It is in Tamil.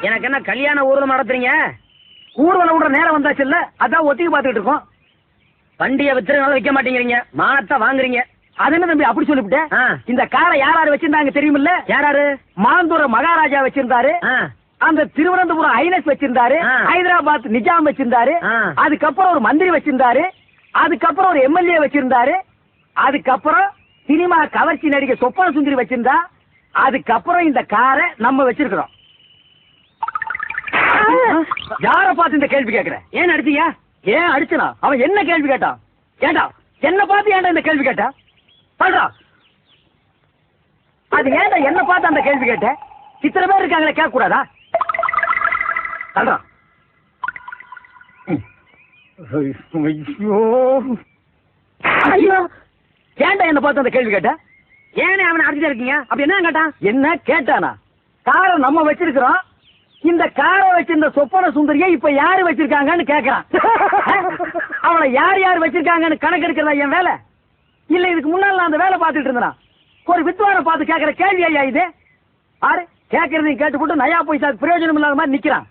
எனக்கு என்ன கல்யாண ஊர்வலம் நடத்துறீங்க? ஊர்வலம் விடுற நேரம் வந்தாச்சு இல்ல, அதான் ஒத்திக்கு பாத்துக்கிட்டு இருக்கோம். வண்டியை வித்துறதுனால விற்க மாட்டேங்கிறீங்க, மானத்தை வாங்குறீங்க. அது என்ன தம்பி அப்படி சொல்லிவிட்டேன்? இந்த காரை யாராரு வச்சிருந்தாங்க தெரியுமில்ல? யாராரு? மாந்தூர மகாராஜா வச்சிருந்தாரு, அந்த திருவனந்தபுரம் ஐனஸ் வச்சிருந்தாரு, ஹைதராபாத் நிஜாம் வச்சிருந்தாரு, அதுக்கப்புறம் ஒரு மந்திரி வச்சிருந்தாரு, அதுக்கப்புறம் ஒரு எம்எல்ஏ வச்சிருந்தாரு, அதுக்கப்புறம் சினிமா கவர்ச்சி நடிகை சொப்பன சுந்தரி வச்சிருந்தா, அதுக்கப்புறம் இந்த காரை நம்ம வச்சிருக்கிறோம். யார பார்த்து இந்த கேள்வி கேட்கிற? ஏன் அடிச்சீங்க? ஏன் அடிச்சனா? அவன் என்ன கேள்வி கேட்டான்? ஏண்டா என்ன பார்த்து ஏன்டா இந்த கேள்வி கேட்டா? சொல்றா. அது ஏன்டா என்ன பார்த்து அந்த கேள்வி கேட்ட? இத்தனை பேர் இருக்காங்களே, கேட்க கூடாதா? சொல்றா. ஐயோ, ஏன்டா என்ன பார்த்து அந்த கேள்வி கேட்ட? ஏனே அவனை அடிச்சுட்டு இருக்கீங்க? அப்படி என்ன கேட்டான்? என்ன கேட்டானா? காரை நம்ம வச்சிருக்கிறோம், இந்த காரை வச்சிருந்த சொப்பன சுந்தரியை இப்ப யாரு வச்சிருக்காங்கன்னு கேக்குறான். அவளை யார் யார் வச்சிருக்காங்கன்னு கணக்கு எடுக்கிறதா என் வேலை? இல்ல இதுக்கு முன்னால நான் அந்த வேலை பார்த்துட்டு இருந்தேன். ஒரு வித்வானை பார்த்து கேட்கிற கேள்வி ஐயா இது? ஆறு கேட்கறதையும் கேட்டு போட்டு நயா பைசா பிரயோஜனம் இல்லாத மாதிரி நிக்கிறான்.